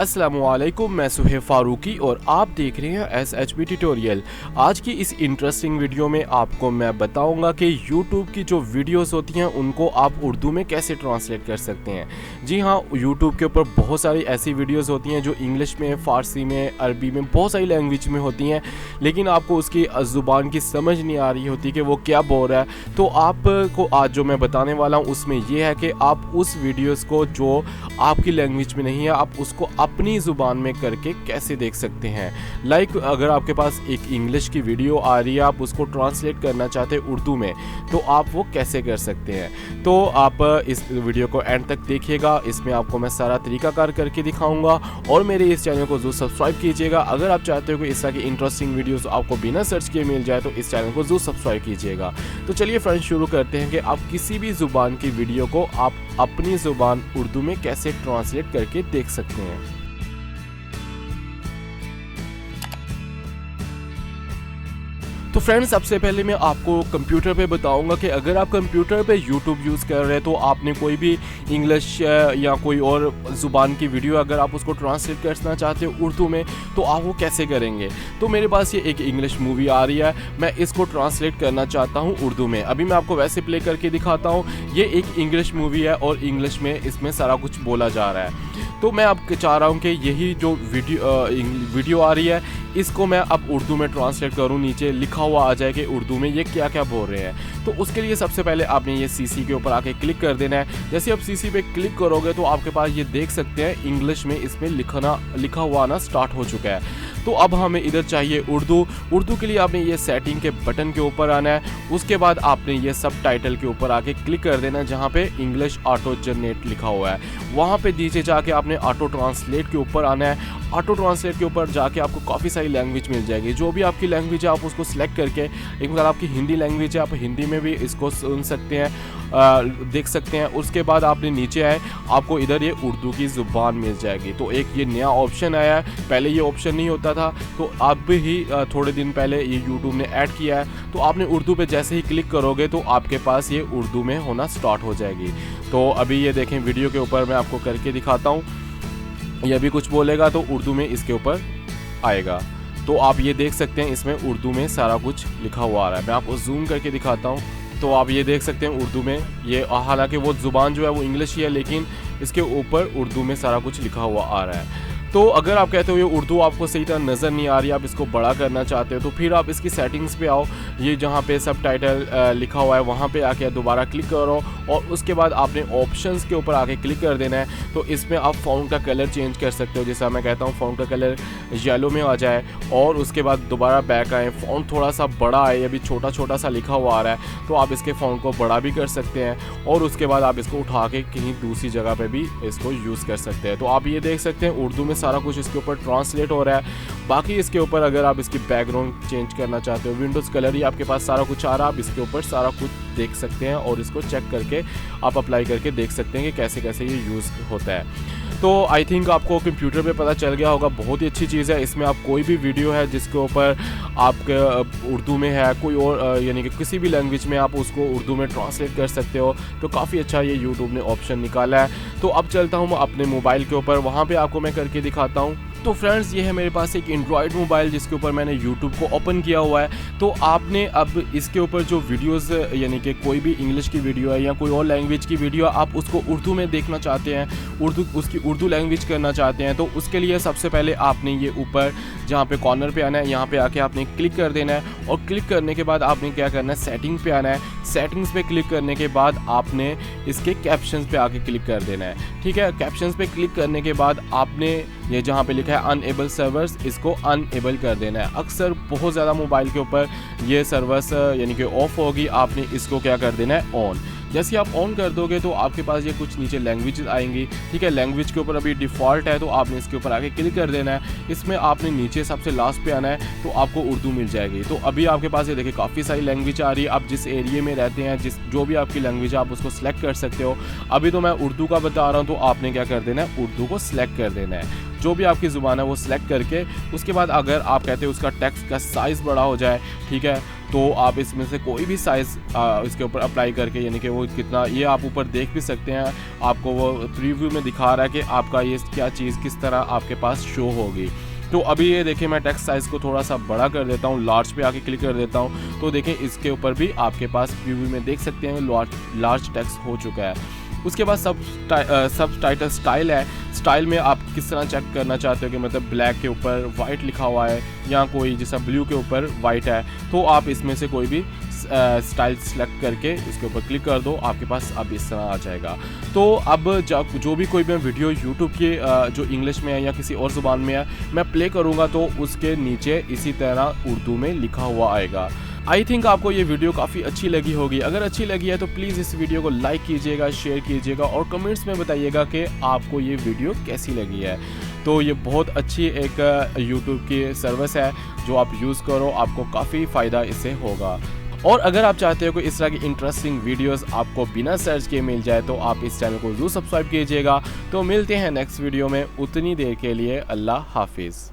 अस्सलामुअलैकुम, मैं सुहेब फारूकी और आप देख रहे हैं SHB ट्यूटोरियल। आज की इस इंटरेस्टिंग वीडियो में आपको मैं बताऊंगा कि YouTube की जो वीडियोस होती हैं उनको आप उर्दू में कैसे ट्रांसलेट कर सकते हैं। जी हाँ, YouTube के ऊपर बहुत सारी ऐसी वीडियोस होती हैं जो इंग्लिश में, फ़ारसी में, अरबी में, बहुत सारी लैंग्वेज में होती हैं, लेकिन आपको उसकी ज़ुबान की समझ नहीं आ रही होती कि वो क्या बोल रहा है। तो आपको आज जो मैं बताने वाला हूँ उसमें ये है कि आप उस वीडियोज़ को जो आपकी लैंग्वेज में नहीं है, आप उसको अपनी ज़ुबान में करके कैसे देख सकते हैं। लाइक अगर आपके पास एक इंग्लिश की वीडियो आ रही है, आप उसको ट्रांसलेट करना चाहते हैं उर्दू में, तो आप वो कैसे कर सकते हैं। तो आप इस वीडियो को एंड तक देखिएगा, इसमें आपको मैं सारा तरीकाकार करके दिखाऊंगा। और मेरे इस चैनल को ज़रूर सब्सक्राइब कीजिएगा। अगर आप चाहते हो कि इस तरह की इंटरेस्टिंग वीडियोज़ आपको बिना सर्च किए मिल जाए तो इस चैनल को ज़रूर सब्सक्राइब कीजिएगा। तो चलिए फ्रेंड्स, शुरू करते हैं कि आप किसी भी ज़ुबान की वीडियो को आप अपनी ज़ुबान उर्दू में कैसे ट्रांसलेट करके देख सकते हैं। तो फ्रेंड्स, सबसे पहले मैं आपको कंप्यूटर पे बताऊंगा कि अगर आप कंप्यूटर पे YouTube यूज़ कर रहे हैं तो आपने कोई भी इंग्लिश या कोई और ज़ुबान की वीडियो अगर आप उसको ट्रांसलेट करना चाहते हो उर्दू में, तो आप वो कैसे करेंगे। तो मेरे पास ये एक इंग्लिश मूवी आ रही है, मैं इसको ट्रांसलेट करना चाहता हूँ उर्दू में। अभी मैं आपको वैसे प्ले करके दिखाता हूँ। ये एक इंग्लिश मूवी है और इंग्लिश में इसमें सारा कुछ बोला जा रहा है। तो मैं अब चाह रहा हूँ कि यही जो वीडियो आ रही है इसको मैं अब उर्दू में ट्रांसलेट करूँ, नीचे लिखा हुआ आ जाए कि उर्दू में ये क्या क्या बोल रहे हैं। तो उसके लिए सबसे पहले आपने ये CC के ऊपर आके क्लिक कर देना है। जैसे आप CC पे क्लिक करोगे तो आपके पास ये देख सकते हैं इंग्लिश में इसमें लिखा हुआ आना स्टार्ट हो चुका है। तो अब हमें इधर चाहिए उर्दू के लिए आपने ये सेटिंग के बटन के ऊपर आना है। उसके बाद आपने ये सब टाइटल के ऊपर आके क्लिक कर देना है जहाँ पे इंग्लिश ऑटो जनरेट लिखा हुआ है। वहाँ पे नीचे जाके आपने ऑटो ट्रांसलेट के ऊपर आना है। ऑटो ट्रांसलेट के ऊपर जाके आपको काफ़ी सारी लैंग्वेज मिल जाएगी। जो भी आपकी लैंग्वेज है आप उसको सिलेक्ट करके, एक बार आपकी हिंदी लैंग्वेज है आप हिंदी में भी इसको सुन सकते हैं, देख सकते हैं। उसके बाद आपने नीचे आए, आपको इधर ये उर्दू की ज़ुबान मिल जाएगी। तो एक ये नया ऑप्शन आया है, पहले ये ऑप्शन नहीं होता था, तो अब ही थोड़े दिन पहले ये YouTube ने ऐड किया है। तो आपने उर्दू पे जैसे ही क्लिक करोगे तो आपके पास ये उर्दू में होना स्टार्ट हो जाएगी। तो अभी ये देखें, वीडियो के ऊपर मैं आपको करके दिखाता हूँ। ये भी कुछ बोलेगा तो उर्दू में इसके ऊपर आएगा। तो आप ये देख सकते हैं इसमें उर्दू में सारा कुछ लिखा हुआ आ रहा है। मैं आपको जूम करके दिखाता हूँ। तो आप ये देख सकते हैं उर्दू में ये, हालांकि वो ज़ुबान जो है वो इंग्लिश ही है, लेकिन इसके ऊपर उर्दू में सारा कुछ लिखा हुआ आ रहा है। तो अगर आप कहते हो ये उर्दू आपको सही तरह नज़र नहीं आ रही, आप इसको बड़ा करना चाहते हो, तो फिर आप इसकी सेटिंग्स पे आओ। ये जहाँ पे सब टाइटल लिखा हुआ है वहाँ पे आके दोबारा क्लिक करो और उसके बाद आपने ऑप्शंस के ऊपर आके क्लिक कर देना है। तो इसमें आप फ़ॉन्ट का कलर चेंज कर सकते हो। जैसा मैं कहता हूँ फ़ॉन्ट का कलर येलो में आ जाए और उसके बाद दोबारा बैक आए, फ़ॉन्ट थोड़ा सा बड़ा है, अभी छोटा छोटा सा लिखा हुआ आ रहा है, तो आप इसके फ़ॉन्ट को बड़ा भी कर सकते हैं और उसके बाद आप इसको उठा के कहीं दूसरी जगह पर भी इसको यूज़ कर सकते हैं। तो आप ये देख सकते हैं उर्दू में सारा कुछ इसके ऊपर ट्रांसलेट हो रहा है। बाकी इसके ऊपर अगर आप इसकी बैकग्राउंड चेंज करना चाहते हो, विंडोज़ कलर ही आपके पास सारा कुछ आ रहा है, आप इसके ऊपर सारा कुछ देख सकते हैं और इसको चेक करके आप अप्लाई करके देख सकते हैं कि कैसे कैसे ये यूज़ होता है। तो आई थिंक आपको कंप्यूटर पे पता चल गया होगा, बहुत ही अच्छी चीज़ है। इसमें आप कोई भी वीडियो है जिसके ऊपर आपके उर्दू में है, कोई और यानी कि किसी भी लैंग्वेज में आप उसको उर्दू में ट्रांसलेट कर सकते हो। तो काफ़ी अच्छा ये YouTube ने ऑप्शन निकाला है। तो अब चलता हूँ मैं अपने मोबाइल के ऊपर, वहाँ पे आपको मैं करके दिखाता हूँ। तो फ्रेंड्स, ये है मेरे पास एक एंड्रॉयड मोबाइल जिसके ऊपर मैंने YouTube को ओपन किया हुआ है। तो आपने अब इसके ऊपर जो वीडियोस यानी कि कोई भी इंग्लिश की वीडियो है या कोई और लैंग्वेज की वीडियो आप उसको उर्दू में देखना चाहते हैं, उसकी उर्दू लैंग्वेज करना चाहते हैं, तो उसके लिए सबसे पहले आपने ये ऊपर जहाँ पे कॉर्नर पे आना है, यहाँ पे आके आपने क्लिक कर देना है और क्लिक करने के बाद आपने क्या करना है, सेटिंग पे आना है। सेटिंग्स पे क्लिक करने के बाद आपने इसके कैप्शंस पे आके क्लिक कर देना है। ठीक है, कैप्शंस पे क्लिक करने के बाद आपने ये जहाँ पे लिखा है अनएबल सर्वर्स, इसको अनएबल कर देना है। अक्सर बहुत ज़्यादा मोबाइल के ऊपर ये सर्वर्स यानी कि ऑफ होगी, आपने इसको क्या कर देना है, ऑन। जैसे आप ऑन कर दोगे तो आपके पास ये कुछ नीचे लैंग्वेज आएंगी। ठीक है, लैंग्वेज के ऊपर अभी डिफ़ॉल्ट है तो आपने इसके ऊपर आके क्लिक कर देना है। इसमें आपने नीचे सबसे लास्ट पे आना है तो आपको उर्दू मिल जाएगी। तो अभी आपके पास ये देखिए काफ़ी सारी लैंग्वेज आ रही है। आप जिस एरिया में रहते हैं, जो भी आपकी लैंग्वेज है आप उसको सिलेक्ट कर सकते हो। अभी तो मैं उर्दू का बता रहा हूँ, तो आपने क्या कर देना है, उर्दू को सिलेक्ट कर देना है। जो भी आपकी ज़ुबान है वो सिलेक्ट करके उसके बाद अगर आप कहते हो उसका टेक्स्ट का साइज़ बड़ा हो जाए, ठीक है, तो आप इसमें से कोई भी साइज़ इसके ऊपर अप्लाई करके, यानी कि वो कितना, ये आप ऊपर देख भी सकते हैं, आपको वो प्रीव्यू में दिखा रहा है कि आपका ये क्या चीज़ किस तरह आपके पास शो होगी। तो अभी ये देखिए मैं टेक्स्ट साइज़ को थोड़ा सा बड़ा कर देता हूँ, लार्ज पे आके क्लिक कर देता हूँ, तो देखें इसके ऊपर भी आपके पास प्रीव्यू में देख सकते हैं लार्ज टेक्स्ट हो चुका है। उसके बाद सब टाइटल स्टाइल है। स्टाइल में आप किस तरह चेक करना चाहते हो कि मतलब ब्लैक के ऊपर वाइट लिखा हुआ है या कोई जैसा ब्लू के ऊपर वाइट है, तो आप इसमें से कोई भी स्टाइल सेलेक्ट करके इसके ऊपर क्लिक कर दो, आपके पास अब इस तरह आ जाएगा। तो अब जो भी कोई मैं वीडियो यूट्यूब की जो इंग्लिश में है या किसी और ज़ुबान में है मैं प्ले करूँगा तो उसके नीचे इसी तरह उर्दू में लिखा हुआ आएगा। आई थिंक आपको ये वीडियो काफ़ी अच्छी लगी होगी। अगर अच्छी लगी है तो प्लीज़ इस वीडियो को लाइक कीजिएगा, शेयर कीजिएगा और कमेंट्स में बताइएगा कि आपको ये वीडियो कैसी लगी है। तो ये बहुत अच्छी एक यूट्यूब की सर्विस है जो आप यूज़ करो, आपको काफ़ी फ़ायदा इससे होगा। और अगर आप चाहते हो कि इस तरह की इंटरेस्टिंग वीडियोस आपको बिना सर्च किए मिल जाए तो आप इस चैनल को ज़रूर सब्सक्राइब कीजिएगा। तो मिलते हैं नेक्स्ट वीडियो में, उतनी देर के लिए अल्लाह हाफिज़।